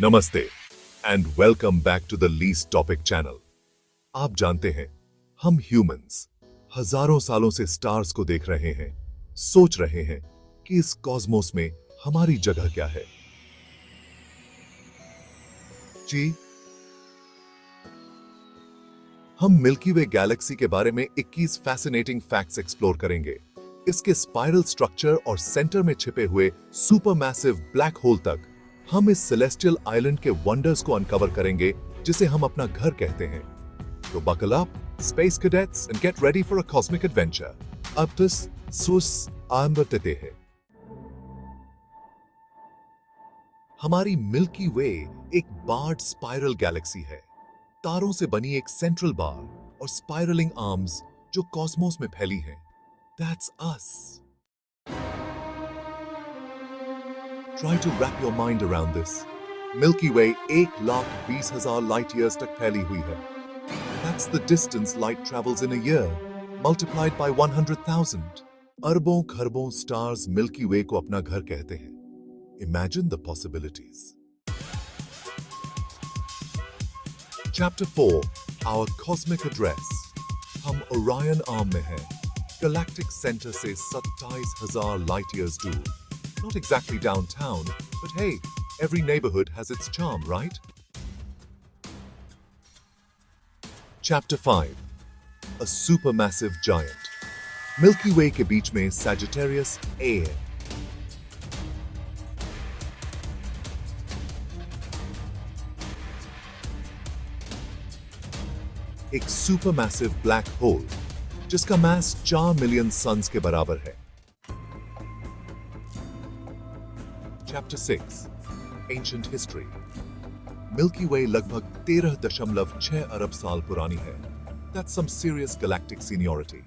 नमस्ते and welcome back to the least topic channel. आप जानते हैं, हम ह्यूमंस हजारों सालों से स्टार्स को देख रहे हैं, सोच रहे हैं कि इस कॉस्मोस में हमारी जगह क्या है। जी, हम मिल्की वे गैलेक्सी के बारे में 21 फैसिनेटिंग फैक्ट्स एक्सप्लोर करेंगे। इसके स्पाइरल स्ट्रक्चर और सेंटर में छिपे हुए सुपरमैसिव ब्लैक होल तक हम इस सेलेस्टियल आइलैंड के वंडर्स को अनकवर करेंगे, जिसे हम अपना घर कहते हैं। तो buckle up, space cadets, and get ready for a cosmic adventure. अपटस सुस आंबरते हैं। हमारी मिल्की वे एक बार्ड स्पाइरल गैलेक्सी है। तारों से बनी एक सेंट्रल बार और स्पाइरलिंग आर्म्स जो कॉस्मोस में फैली हैं। That's us. Try to wrap your mind around this. Milky Way 1,20,000 light years तक फैली हुई है. That's the distance light travels in a year, multiplied by 100,000. अरबों खरबों स्टार्स मिल्की वे को अपना घर कहते हैं. Imagine the possibilities. Chapter 4. Our cosmic address. हम ओरायन आर्म में हैं. Galactic center से 27,000 light years दूर. Not exactly downtown, but hey, every neighborhood has its charm, right? Chapter 5. A supermassive giant. Milky Way के बीच में Sagittarius A है. एक supermassive black hole जिसका मास 4 मिलियन सन्स के बराबर है। Chapter 6. Ancient History. मिल्की वे लगभग 13.6 अरब साल पुरानी है। That's some serious galactic seniority.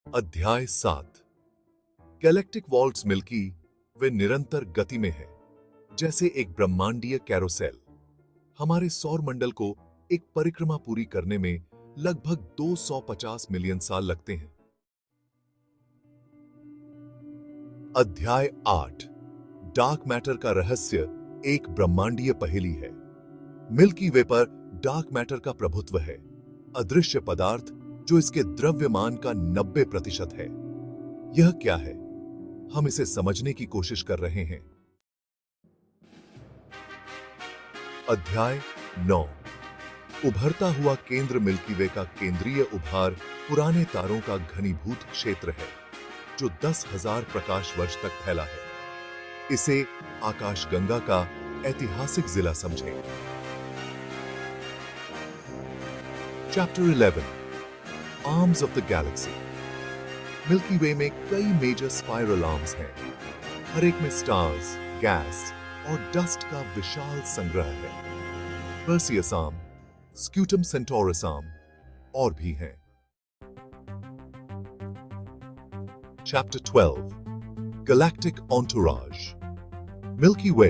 अध्याय 7. गैलेक्टिक वॉल्ट्स मिल्की वे निरंतर गति में है, जैसे एक ब्रह्मांडीय कैरोसेल। हमारे सौर मंडल को एक परिक्रमा पूरी करने में लगभग 250 मिलियन साल लगते हैं। अध्याय 8. डार्क मैटर का रहस्य एक ब्रह्मांडीय पहेली है। मिल्की वे पर डार्क मैटर का प्रभुत्व है, अदृश्य पदार्थ जो इसके द्रव्यमान का 90% है। यह क्या है? हम इसे समझने की कोशिश कर रहे हैं। अध्याय 9. उभरता हुआ केंद्र मिल्की वे का केंद्रीय उभार पुराने तारों का घनीभूत क्षेत्र है, जो 10,000 प्रकाश वर्ष तक फैला है। इसे आकाशगंगा का ऐतिहासिक जिला समझें। Chapter 11. Arms of the galaxy. Milky way में कई मेजर स्पाइरल आर्म्स हैं। हर एक में स्टार्स, गैस और डस्ट का विशाल संग्रह है। पर्सियस आर्म, स्क्यूटम सेंटोरस आर्म और भी हैं। चैप्टर 12. गैलेक्टिक एंटोराज. मिल्की वे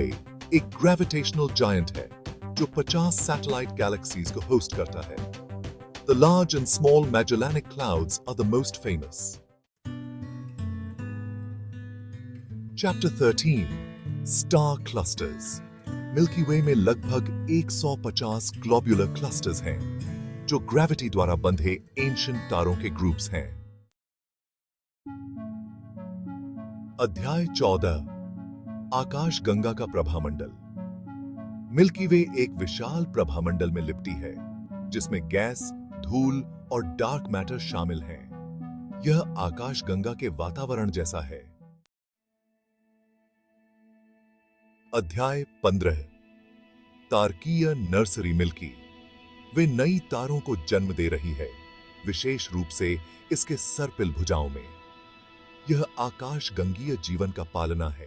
एक ग्रेविटेशनल जायंट है जो 50 सैटेलाइट गैलेक्सीज को होस्ट करता है। The large and small Magellanic Clouds are the most famous. Chapter 13. Star Clusters. Milky way में लगभग 150 ग्लोब्यूलर क्लस्टर्स हैं, जो ग्रेविटी द्वारा बंधे एंशिएंट तारों के ग्रुप्स हैं। अध्याय 14. आकाशगंगा का प्रभामंडल. मिल्की वे एक विशाल प्रभामंडल में लिपटी है, जिसमें गैस, धूल और डार्क मैटर शामिल हैं। यह आकाशगंगा के वातावरण जैसा है। अध्याय 15. तारकीय नर्सरी मिल्की वे नई तारों को जन्म दे रही है, विशेष रूप से इसके सर्पिल भुजाओं में। यह आकाशगंगीय जीवन का पालना है।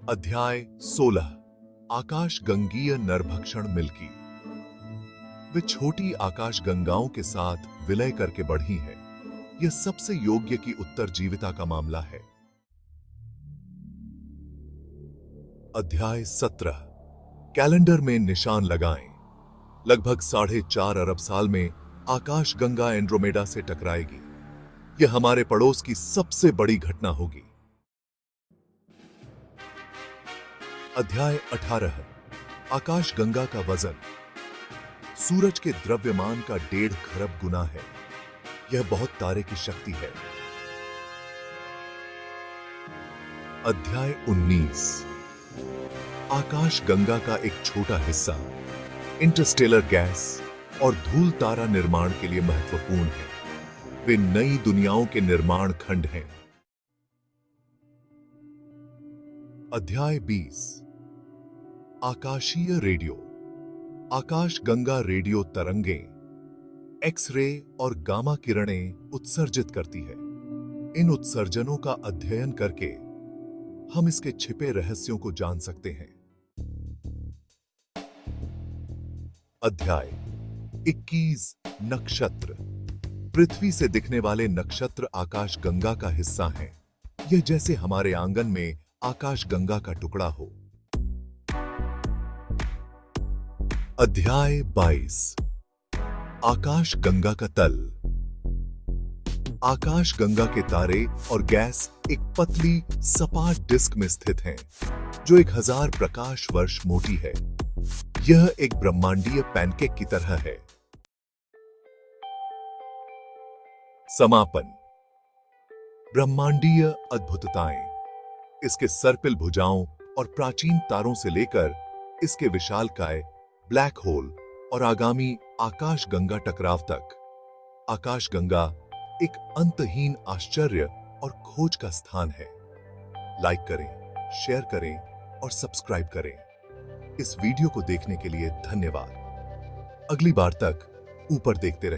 अध्याय 16. आकाशगंगीय नरभक्षण मिल्की वे छोटी आकाशगंगाओं के साथ विलय करके बढ़ी है। यह सबसे योग्य की उत्तरजीविता का मामला है। अध्याय 17. कैलेंडर में निशान लगाएं। लगभग 4.5 अरब साल में आकाशगंगा एंड्रोमेडा से टकराएगी। यह हमारे पड़ोस की सबसे बड़ी घटना होगी। अध्याय 18 आकाशगंगा का वजन। सूरज के द्रव्यमान का 1.5 खरब गुना है। यह बहुत तारे की शक्ति है। अध्याय 19 आकाशगंगा का एक छोटा हिस्सा इंटरस्टेलर गैस और धूल तारा निर्माण के लिए महत्वपूर्ण है। वे नई दुनियाओं के निर्माण खंड हैं। अध्याय 20 आकाशीय रेडियो। आकाशगंगा रेडियो तरंगें, एक्स-रे और गामा किरणें उत्सर्जित करती है। इन उत्सर्जनों का अध्ययन करके हम इसके छिपे रहस्यों को जान सकते हैं। अध्याय 21 नक्षत्र। पृथ्वी से दिखने वाले नक्षत्र आकाशगंगा का हिस्सा हैं। यह जैसे हमारे आंगन में आकाशगंगा का टुकड़ा हो। अध्याय 22 आकाशगंगा का तल। आकाशगंगा के तारे और गैस एक पतली सपाट डिस्क में स्थित हैं, जो 1000 प्रकाश वर्ष मोटी है। यह एक ब्रह्मांडीय पैनकेक की तरह है। समापन। ब्रह्मांडीय अद्भुतताएं। इसके सर्पिल भुजाओं और प्राचीन तारों से लेकर इसके विशालकाय ब्लैक होल और आगामी आकाशगंगा टकराव तक, आकाशगंगा एक अंतहीन आश्चर्य और खोज का स्थान है। लाइक करें, शेयर करें और सब्सक्राइब करें। इस वीडियो को देखने के लिए धन्यवाद। अगली बार तक ऊपर देखते रहें।